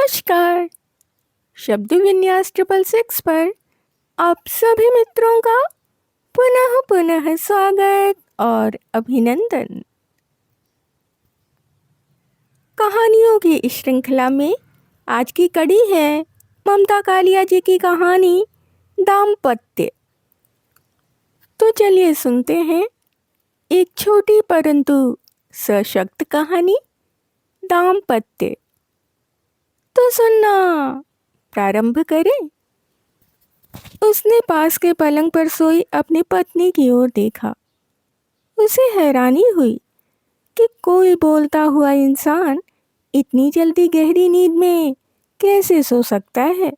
नमस्कार। शब्द विन्यास 666 पर आप सभी मित्रों का पुनः पुनः स्वागत और अभिनंदन। कहानियों की इस श्रृंखला में आज की कड़ी है ममता कालिया जी की कहानी दाम्पत्य। तो चलिए सुनते हैं एक छोटी परंतु सशक्त कहानी दाम्पत्य। तो सुनना प्रारंभ करें। उसने पास के पलंग पर सोई अपनी पत्नी की ओर देखा। उसे हैरानी हुई कि कोई बोलता हुआ इंसान इतनी जल्दी गहरी नींद में कैसे सो सकता है।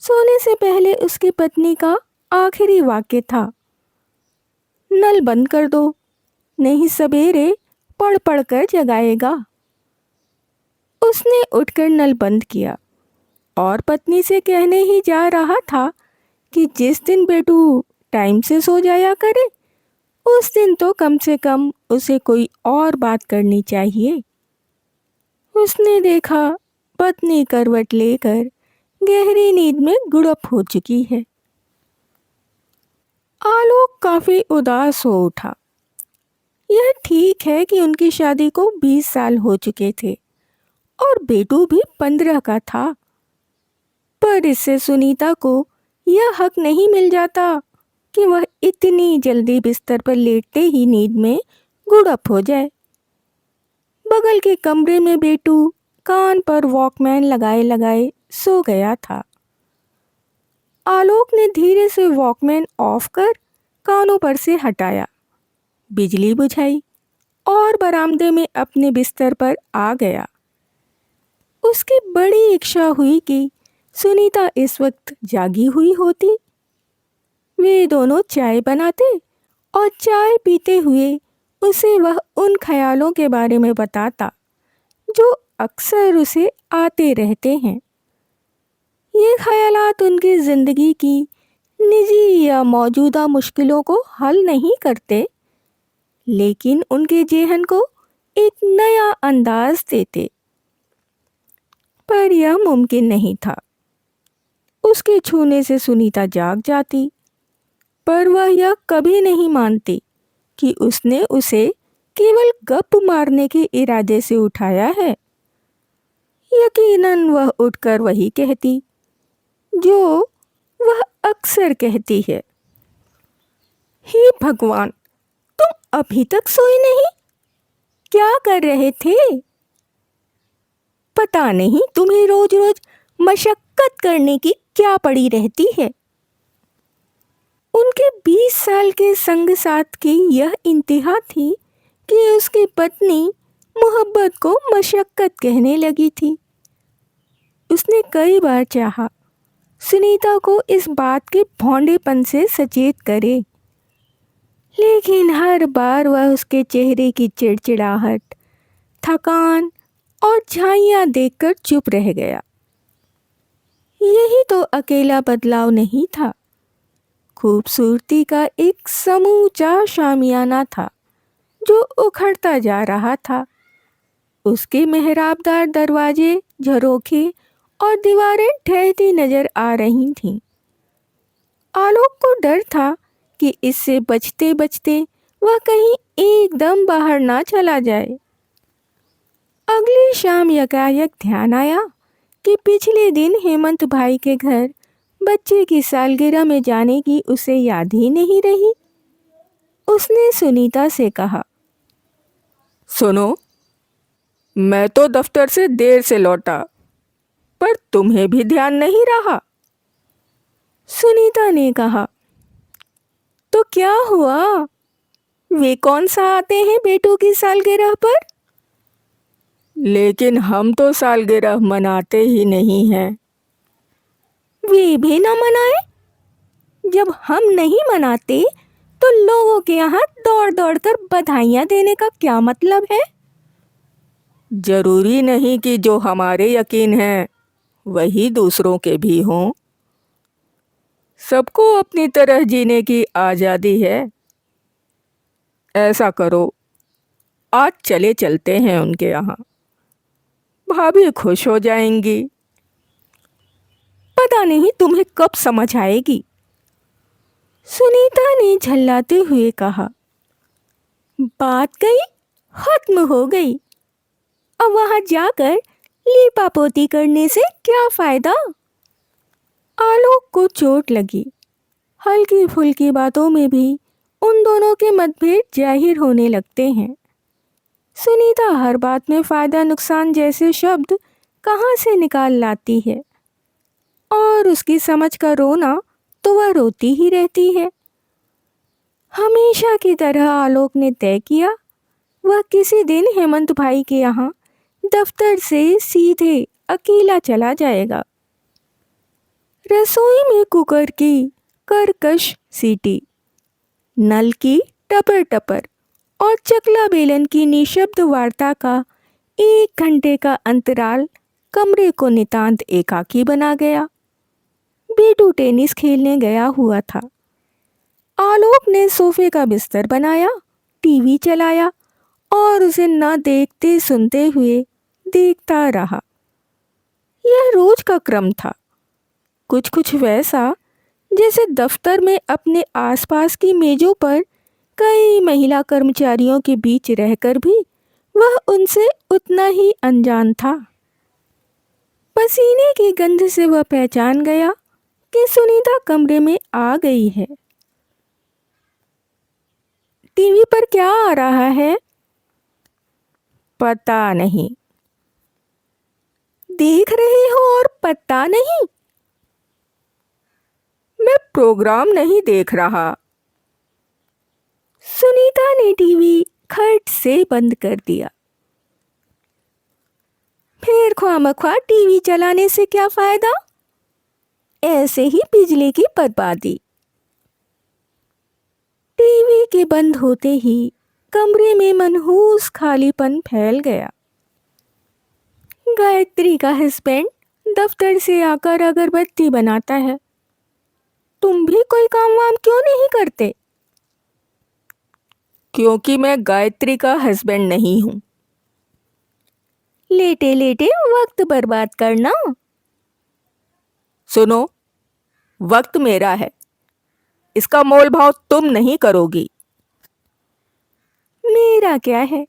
सोने से पहले उसकी पत्नी का आखिरी वाक्य था, नल बंद कर दो, नहीं सवेरे पढ़ पढ़ कर जगाएगा। उसने उठकर नल बंद किया और पत्नी से कहने ही जा रहा था कि जिस दिन बेटू टाइम से सो जाया करे उस दिन तो कम से कम उसे कोई और बात करनी चाहिए। उसने देखा पत्नी करवट लेकर गहरी नींद में गुड़प हो चुकी है। आलोक काफी उदास हो उठा। यह ठीक है कि उनकी शादी को 20 साल हो चुके थे और बेटू भी 15 का था, पर इससे सुनीता को यह हक नहीं मिल जाता कि वह इतनी जल्दी बिस्तर पर लेटते ही नींद में गुड़प हो जाए। बगल के कमरे में बेटू कान पर वॉकमैन लगाए लगाए सो गया था। आलोक ने धीरे से वॉकमैन ऑफ कर कानों पर से हटाया, बिजली बुझाई और बरामदे में अपने बिस्तर पर आ गया। उसकी बड़ी इच्छा हुई कि सुनीता इस वक्त जागी हुई होती। वे दोनों चाय बनाते और चाय पीते हुए उसे वह उन ख्यालों के बारे में बताता जो अक्सर उसे आते रहते हैं। ये ख्यालात उनकी ज़िंदगी की निजी या मौजूदा मुश्किलों को हल नहीं करते, लेकिन उनके जेहन को एक नया अंदाज देते। पर यह मुमकिन नहीं था। उसके छूने से सुनीता जाग जाती, पर वह यह कभी नहीं मानती कि उसने उसे केवल गप मारने के इरादे से उठाया है। यकीनन वह उठकर वही कहती जो वह अक्सर कहती है, हे भगवान, तुम अभी तक सोए नहीं? क्या कर रहे थे? पता नहीं तुम्हें रोज रोज मशक्कत करने की क्या पड़ी रहती है। उनके 20 साल के संग साथ की यह इंतहा थी कि उसकी पत्नी मोहब्बत को मशक्कत कहने लगी थी। उसने कई बार चाहा सुनीता को इस बात के भौंडेपन से सचेत करे, लेकिन हर बार वह उसके चेहरे की चिड़चिड़ाहट, थकान और झाइयाँ देखकर चुप रह गया। यही तो अकेला बदलाव नहीं था, खूबसूरती का एक समूचा शामियाना था जो उखड़ता जा रहा था। उसके मेहराबदार दरवाजे झरोखे और दीवारें ढहती नजर आ रही थीं। आलोक को डर था कि इससे बचते बचते वह कहीं एकदम बाहर ना चला जाए। अगली शाम यकायक ध्यान आया कि पिछले दिन हेमंत भाई के घर बच्चे की सालगिरह में जाने की उसे याद ही नहीं रही। उसने सुनीता से कहा, सुनो, मैं तो दफ्तर से देर से लौटा, पर तुम्हें भी ध्यान नहीं रहा। सुनीता ने कहा, तो क्या हुआ? वे कौन सा आते हैं बेटू की सालगिरह पर? लेकिन हम तो सालगिरह मनाते ही नहीं हैं। वे भी ना मनाए? जब हम नहीं मनाते तो लोगों के यहाँ दौड़ दौड़ कर बधाइयाँ देने का क्या मतलब है? जरूरी नहीं कि जो हमारे यकीन हैं वही दूसरों के भी हों। सबको अपनी तरह जीने की आज़ादी है। ऐसा करो, आज चले चलते हैं उनके यहाँ। भाभी खुश हो जाएंगी। पता नहीं तुम्हें कब समझ आएगी, सुनीता ने झल्लाते हुए कहा। बात गई खत्म हो गई, अब वहां जाकर लीपापोती करने से क्या फायदा। आलोक को चोट लगी। हल्की फुल्की बातों में भी उन दोनों के मतभेद जाहिर होने लगते हैं। सुनीता हर बात में फायदा नुकसान जैसे शब्द कहाँ से निकाल लाती है, और उसकी समझ का रोना तो वह रोती ही रहती है। हमेशा की तरह आलोक ने तय किया वह किसी दिन हेमंत भाई के यहाँ दफ्तर से सीधे अकेला चला जाएगा। रसोई में कुकर की कर्कश सीटी, नल की टपर टपर और चकला बेलन की निशब्द वार्ता का 1 घंटे का अंतराल कमरे को नितांत एकाकी बना गया। बेटू टेनिस खेलने गया हुआ था। आलोक ने सोफे का बिस्तर बनाया, टीवी चलाया और उसे न देखते सुनते हुए देखता रहा। यह रोज का क्रम था, कुछ कुछ वैसा जैसे दफ्तर में अपने आसपास की मेजों पर कई महिला कर्मचारियों के बीच रहकर भी वह उनसे उतना ही अनजान था। पसीने की गंध से वह पहचान गया कि सुनीता कमरे में आ गई है। टीवी पर क्या आ रहा है? पता नहीं। देख रहे हो और पता नहीं? मैं प्रोग्राम नहीं देख रहा। सुनीता ने टीवी खट से बंद कर दिया। फिर ख्वामख्वा टीवी चलाने से क्या फायदा? ऐसे ही बिजली की बर्बादी। टीवी के बंद होते ही कमरे में मनहूस खालीपन फैल गया। गायत्री का हस्बैंड दफ्तर से आकर अगरबत्ती बनाता है। तुम भी कोई काम वाम क्यों नहीं करते? क्योंकि मैं गायत्री का हस्बैंड नहीं हूं। लेटे लेटे वक्त बर्बाद करना। सुनो, वक्त मेरा है, इसका मोल भाव तुम नहीं करोगी। मेरा क्या है,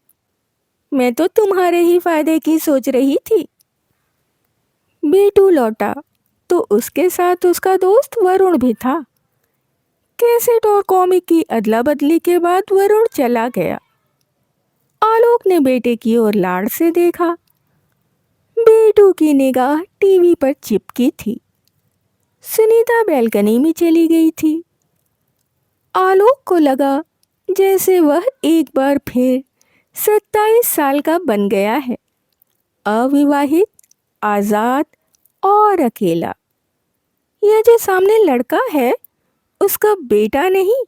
मैं तो तुम्हारे ही फायदे की सोच रही थी। बेटू लौटा तो उसके साथ उसका दोस्त वरुण भी था। कैसेट और कॉमिक की अदला बदली के बाद वरुण चला गया। आलोक ने बेटे की ओर लाड़ से देखा। बेटू की निगाह टीवी पर चिपकी थी। सुनीता बैल्कनी में चली गई थी। आलोक को लगा जैसे वह एक बार फिर 27 साल का बन गया है, अविवाहित, आजाद और अकेला। यह जो सामने लड़का है उसका बेटा नहीं,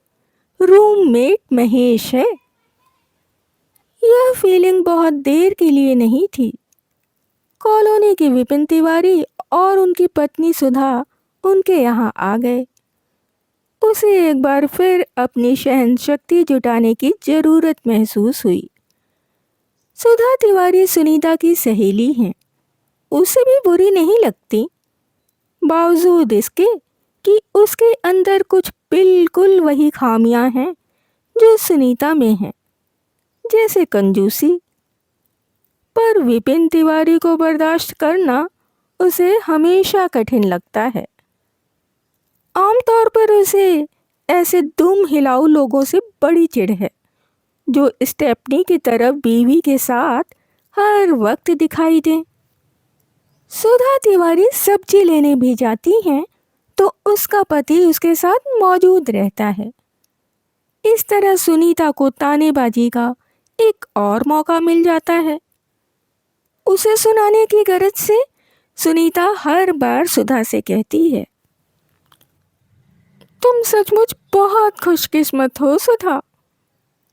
रूममेट महेश है। यह फीलिंग बहुत देर के लिए नहीं थी। कॉलोनी के विपिन तिवारी और उनकी पत्नी सुधा उनके यहाँ आ गए। उसे एक बार फिर अपनी सहन शक्ति जुटाने की जरूरत महसूस हुई। सुधा तिवारी सुनीता की सहेली हैं, उसे भी बुरी नहीं लगती, बावजूद इसके कि उसके अंदर कुछ बिल्कुल वही खामियां हैं जो सुनीता में हैं, जैसे कंजूसी। पर विपिन तिवारी को बर्दाश्त करना उसे हमेशा कठिन लगता है। आमतौर पर उसे ऐसे दुम हिलाऊ लोगों से बड़ी चिढ़ है जो स्टेपनी की तरफ बीवी के साथ हर वक्त दिखाई दे। सुधा तिवारी सब्जी लेने भी जाती हैं तो उसका पति उसके साथ मौजूद रहता है। इस तरह सुनीता को तानेबाजी का एक और मौका मिल जाता है। उसे सुनाने की गरज से सुनीता हर बार सुधा से कहती है, तुम सचमुच बहुत खुशकिस्मत हो सुधा,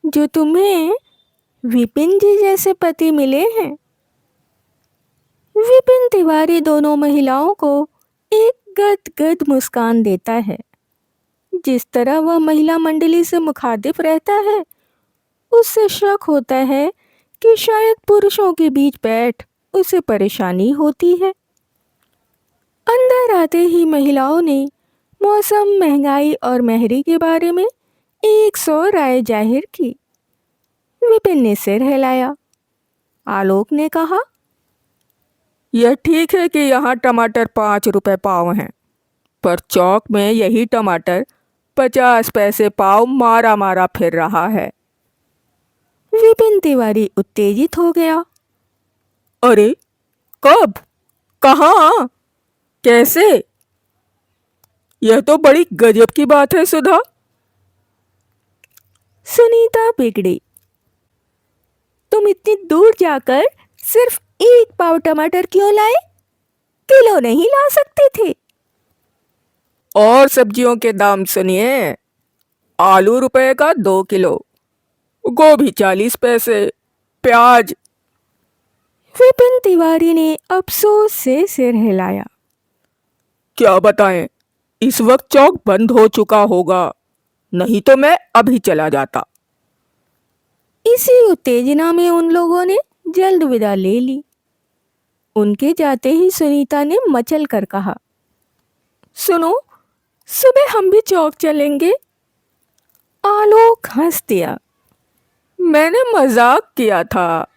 जो तुम्हें विपिन जी जैसे पति मिले हैं। विपिन तिवारी दोनों महिलाओं को एक गदगद मुस्कान देता है। जिस तरह वह महिला मंडली से मुखातिब रहता है, उससे शक होता है कि शायद पुरुषों के बीच बैठ उसे परेशानी होती है। अंदर आते ही महिलाओं ने मौसम, महंगाई और मेहरी के बारे में 100 राय जाहिर की। विपिन ने सिर हिलाया। आलोक ने कहा, यह ठीक है कि यहाँ टमाटर 5 रुपए पाव हैं, पर चौक में यही टमाटर 50 पैसे पाव मारा मारा फिर रहा है। विपिन तिवारी उत्तेजित हो गया। अरे कब, कहाँ, कैसे? यह तो बड़ी गजब की बात है सुधा। सुनीता बिगड़ी। तुम इतनी दूर जाकर सिर्फ 1 पाव टमाटर क्यों लाए? किलो नहीं ला सकते थे? और सब्जियों के दाम सुनिए। आलू रुपए का 2 किलो, गोभी 40 पैसे, प्याज। विपिन तिवारी ने अफसोस से सिर हिलाया। क्या बताएं, इस वक्त चौक बंद हो चुका होगा, नहीं तो मैं अभी चला जाता। इसी उत्तेजना में उन लोगों ने जल्द विदा ले ली। उनके जाते ही सुनीता ने मचल कर कहा, सुनो, सुबह हम भी चौक चलेंगे। आलोक हंस दिया। मैंने मजाक किया था।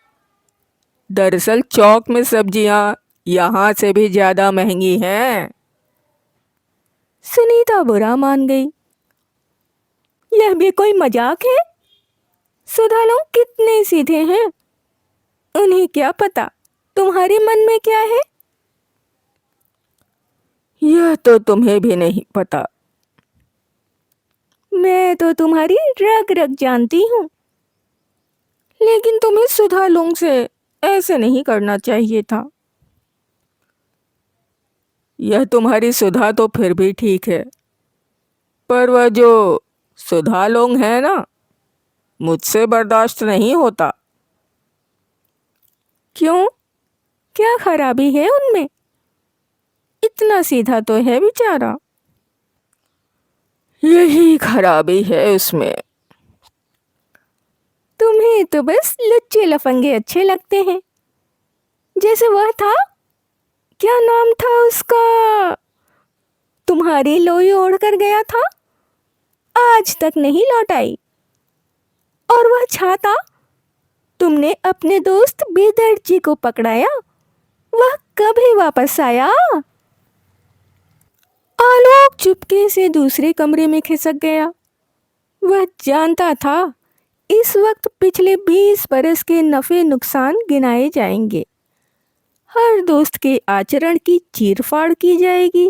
दरअसल चौक में सब्जियां यहाँ से भी ज्यादा महंगी हैं। सुनीता बुरा मान गई। यह भी कोई मजाक है? सुधा लोग कितने सीधे हैं। उन्हें क्या पता तुम्हारे मन में क्या है। यह तो तुम्हें भी नहीं पता। मैं तो तुम्हारी रग रग जानती हूँ। लेकिन तुम्हें सुधा लोग से ऐसे नहीं करना चाहिए था। यह तुम्हारी सुधा तो फिर भी ठीक है, पर वह जो सुधा लोग है ना, मुझसे बर्दाश्त नहीं होता। क्यों? क्या खराबी है उनमें? इतना सीधा तो है बेचारा। यही खराबी है उसमें। तुम्हें तो बस लुच्चे लफंगे अच्छे लगते हैं। जैसे वह था, क्या नाम था उसका, तुम्हारी लोई ओढ़कर गया था, आज तक नहीं लौट आई। और वह छाता, तुमने अपने दोस्त बेदर्द जी को पकड़ाया, वह कभी वापस आया? आलोक चुपके से दूसरे कमरे में खिसक गया। वह जानता था इस वक्त पिछले 20 बरस के नफे नुकसान गिनाए जाएंगे। हर दोस्त के आचरण की चीरफाड़ की जाएगी।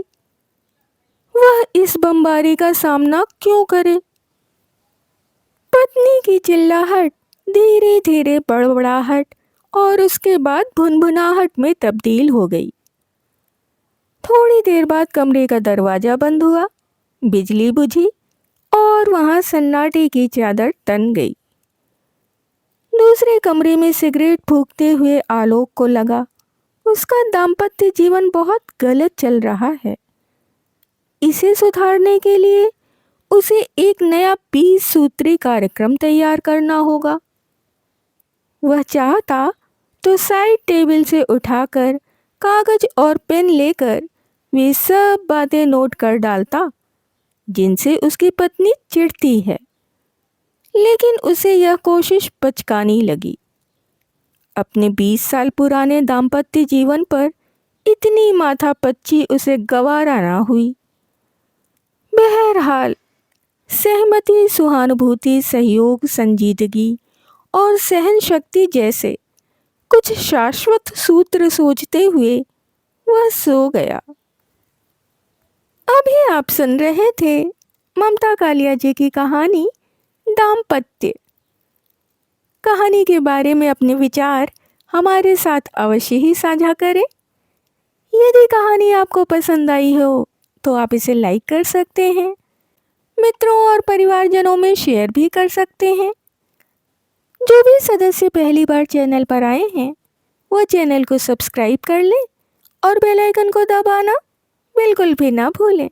वह इस बमबारी का सामना क्यों करे? पत्नी की चिल्लाहट धीरे धीरे बड़बड़ाहट और उसके बाद भुनभुनाहट में तब्दील हो गई। थोड़ी देर बाद कमरे का दरवाजा बंद हुआ, बिजली बुझी और वहां सन्नाटे की चादर तन गई। दूसरे कमरे में सिगरेट फूंकते हुए आलोक को लगा उसका दाम्पत्य जीवन बहुत गलत चल रहा है। इसे सुधारने के लिए उसे एक नया 20 सूत्री कार्यक्रम तैयार करना होगा। वह चाहता तो साइड टेबल से उठाकर कागज और पेन लेकर वे सब बातें नोट कर डालता जिनसे उसकी पत्नी चिढ़ती है। लेकिन उसे यह कोशिश बचकानी लगी। अपने 20 साल पुराने दाम्पत्य जीवन पर इतनी माथापच्ची उसे गवारा ना हुई। बहरहाल सहमति, सहानुभूति, सहयोग, संजीदगी और सहन शक्ति जैसे कुछ शाश्वत सूत्र सोचते हुए वह सो गया। अभी आप सुन रहे थे ममता कालिया जी की कहानी दाम्पत्य। कहानी के बारे में अपने विचार हमारे साथ अवश्य ही साझा करें। यदि कहानी आपको पसंद आई हो तो आप इसे लाइक कर सकते हैं, मित्रों और परिवारजनों में शेयर भी कर सकते हैं। जो भी सदस्य पहली बार चैनल पर आए हैं वो चैनल को सब्सक्राइब कर लें और बेल आइकन को दबाना बिल्कुल भी ना भूलें।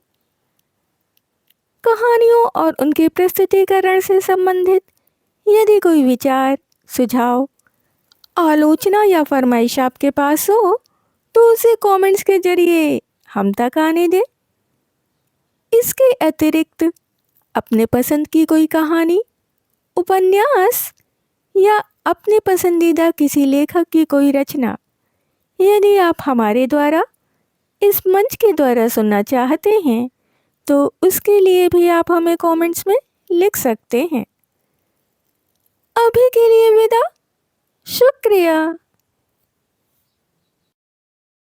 कहानियों और उनके प्रस्तुतिकरण से संबंधित यदि कोई विचार, सुझाव आलोचना या फरमाइश आपके पास हो तो उसे कमेंट्स के जरिए हम तक आने दें। इसके अतिरिक्त अपने पसंद की कोई कहानी, उपन्यास या अपने पसंदीदा किसी लेखक की कोई रचना यदि आप हमारे द्वारा इस मंच के द्वारा सुनना चाहते हैं तो उसके लिए भी आप हमें कमेंट्स में लिख सकते हैं। अभी के लिए विदा। शुक्रिया।